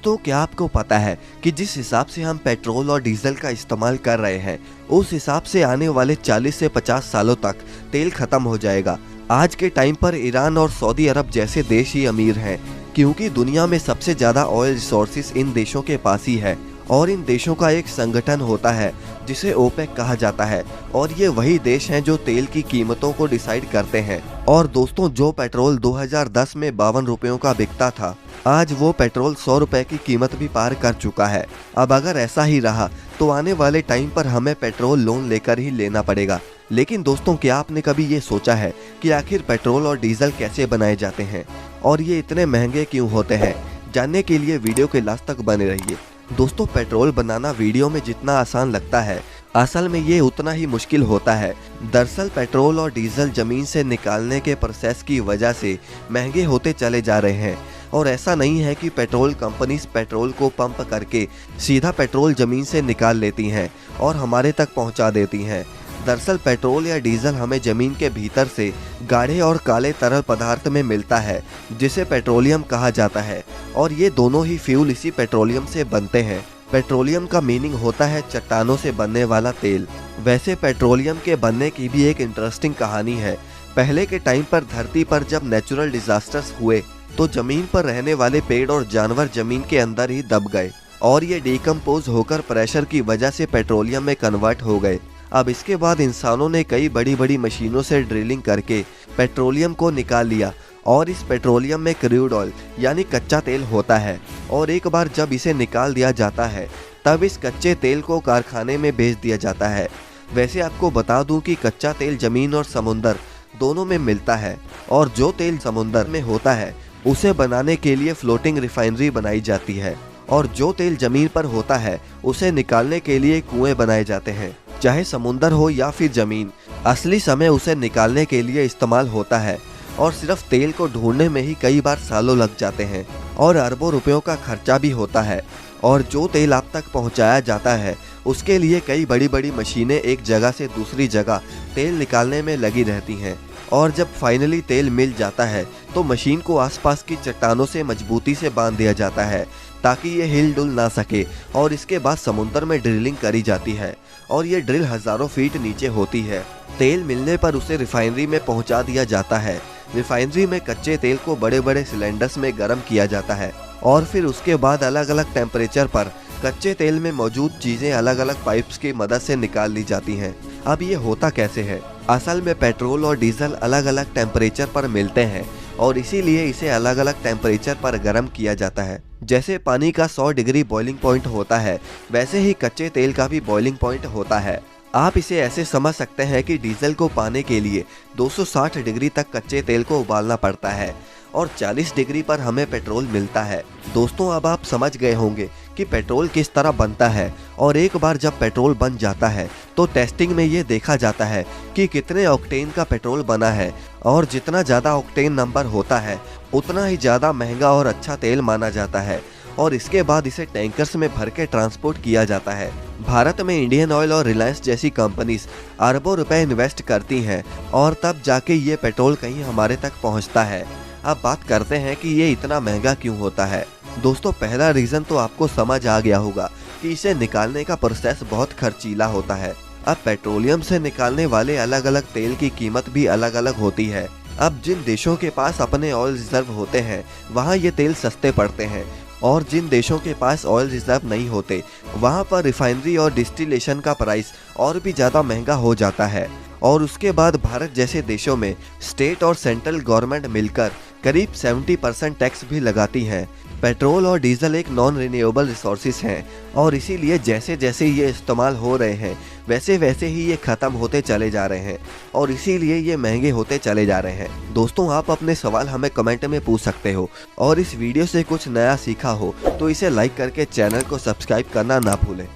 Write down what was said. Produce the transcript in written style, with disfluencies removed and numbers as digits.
दोस्तों, क्या आपको पता है कि जिस हिसाब से हम पेट्रोल और डीजल का इस्तेमाल कर रहे हैं, उस हिसाब से आने वाले 40 से 50 सालों तक तेल खत्म हो जाएगा। आज के टाइम पर ईरान और सऊदी अरब जैसे देश ही अमीर हैं, क्योंकि दुनिया में सबसे ज्यादा ऑयल रिसोर्सेज इन देशों के पास ही है। और इन देशों का एक संगठन होता है जिसे ओपेक कहा जाता है, और ये वही देश हैं जो तेल की कीमतों को डिसाइड करते हैं। और दोस्तों, जो पेट्रोल 2010 में 52 रुपयों का बिकता था, आज वो पेट्रोल 100 रुपए की कीमत भी पार कर चुका है। अब अगर ऐसा ही रहा तो आने वाले टाइम पर हमें पेट्रोल लोन लेकर ही लेना पड़ेगा। लेकिन दोस्तों, क्या आपने कभी ये सोचा है कि आखिर पेट्रोल और डीजल कैसे बनाए जाते हैं और ये इतने महंगे क्यों होते हैं? जानने के लिए वीडियो के लास्ट तक बने रहिए। दोस्तों, पेट्रोल बनाना वीडियो में जितना आसान लगता है, असल में ये उतना ही मुश्किल होता है। दरअसल पेट्रोल और डीजल जमीन से निकालने के प्रोसेस की वजह से महंगे होते चले जा रहे हैं। और ऐसा नहीं है कि पेट्रोल कंपनीज पेट्रोल को पंप करके सीधा पेट्रोल जमीन से निकाल लेती हैं और हमारे तक पहुंचा देती हैं। दरअसल पेट्रोल या डीजल हमें जमीन के भीतर से गाढ़े और काले तरल पदार्थ में मिलता है, जिसे पेट्रोलियम कहा जाता है। और ये दोनों ही फ्यूल इसी पेट्रोलियम से बनते हैं। पेट्रोलियम का मीनिंग होता है चट्टानों से बनने वाला तेल। वैसे पेट्रोलियम के बनने की भी एक इंटरेस्टिंग कहानी है। पहले के टाइम पर धरती पर जब नेचुरल डिजास्टर्स हुए तो जमीन पर रहने वाले पेड़ और जानवर जमीन के अंदर ही दब गए और ये डिकम्पोज होकर प्रेशर की वजह से पेट्रोलियम में कन्वर्ट हो गए। अब इसके बाद इंसानों ने कई बड़ी बड़ी मशीनों से ड्रिलिंग करके पेट्रोलियम को निकाल लिया और इस पेट्रोलियम में क्रूड ऑयल यानी कच्चा तेल होता है। और एक बार जब इसे निकाल दिया जाता है, तब इस कच्चे तेल को कारखाने में भेज दिया जाता है। वैसे आपको बता दूं कि कच्चा तेल जमीन और समुंदर दोनों में मिलता है, और जो तेल समुंदर में होता है उसे बनाने के लिए फ्लोटिंग रिफाइनरी बनाई जाती है, और जो तेल जमीन पर होता है उसे निकालने के लिए कुएं बनाए जाते हैं। चाहे समुंदर हो या फिर जमीन, असली समय उसे निकालने के लिए इस्तेमाल होता है। और सिर्फ तेल को ढूंढने में ही कई बार सालों लग जाते हैं और अरबों रुपयों का खर्चा भी होता है। और जो तेल आप तक पहुंचाया जाता है, उसके लिए कई बड़ी बड़ी मशीनें एक जगह से दूसरी जगह तेल निकालने में लगी रहती हैं। और जब फाइनली तेल मिल जाता है तो मशीन को आसपास की चट्टानों से मजबूती से बांध दिया जाता है ताकि ये हिल डुल ना सके। और इसके बाद समुद्र में ड्रिलिंग करी जाती है, और ये ड्रिल हजारों फीट नीचे होती है। तेल मिलने पर उसे रिफाइनरी में पहुंचा दिया जाता है। रिफाइनरी में कच्चे तेल को बड़े बड़े सिलेंडर्स में गर्म किया जाता है, और फिर उसके बाद अलग अलग टेम्परेचर पर कच्चे तेल में मौजूद चीजें अलग अलग पाइप्स की मदद से निकाल ली जाती हैं। अब ये होता कैसे है? असल में पेट्रोल और डीजल अलग अलग टेम्परेचर पर मिलते हैं, और इसीलिए इसे अलग अलग टेम्परेचर पर गर्म किया जाता है। जैसे पानी का 100 डिग्री बॉइलिंग पॉइंट होता है, वैसे ही कच्चे तेल का भी बॉइलिंग पॉइंट होता है। आप इसे ऐसे समझ सकते हैं कि डीजल को पाने के लिए 260 डिग्री तक कच्चे तेल को उबालना पड़ता है, और 40 डिग्री पर हमें पेट्रोल मिलता है। दोस्तों, अब आप समझ गए होंगे कि पेट्रोल किस तरह बनता है। और एक बार जब पेट्रोल बन जाता है तो टेस्टिंग में ये देखा जाता है कि कितने ऑक्टेन का पेट्रोल बना है, और जितना ज़्यादा ऑक्टेन नंबर होता है उतना ही ज़्यादा महंगा और अच्छा तेल माना जाता है। और इसके बाद इसे टैंकर्स में भर के ट्रांसपोर्ट किया जाता है। भारत में इंडियन ऑयल और रिलायंस जैसी कंपनीज अरबों रुपए इन्वेस्ट करती हैं, और तब जाके ये पेट्रोल कहीं हमारे तक पहुंचता है। अब बात करते हैं कि ये इतना महंगा क्यों होता है। दोस्तों, पहला रीज़न तो आपको समझ आ गया होगा कि इसे निकालने का प्रोसेस बहुत खर्चीला होता है। अब पेट्रोलियम से निकालने वाले अलग अलग तेल की कीमत भी अलग अलग होती है। अब जिन देशों के पास अपने ऑयल रिजर्व होते हैं, वहाँ ये तेल सस्ते पड़ते हैं, और जिन देशों के पास ऑयल रिजर्व नहीं होते, वहाँ पर रिफाइनरी और डिस्टिलेशन का प्राइस और भी ज़्यादा महंगा हो जाता है। और उसके बाद भारत जैसे देशों में स्टेट और सेंट्रल गवर्नमेंट मिलकर करीब 70% टैक्स भी लगाती हैं। पेट्रोल और डीजल एक नॉन रिन्यूएबल रिसोर्सेज हैं, और इसीलिए जैसे जैसे ये इस्तेमाल हो रहे हैं वैसे वैसे ही ये ख़त्म होते चले जा रहे हैं, और इसीलिए ये महंगे होते चले जा रहे हैं। दोस्तों, आप अपने सवाल हमें कमेंट में पूछ सकते हो, और इस वीडियो से कुछ नया सीखा हो तो इसे लाइक करके चैनल को सब्सक्राइब करना ना भूलें।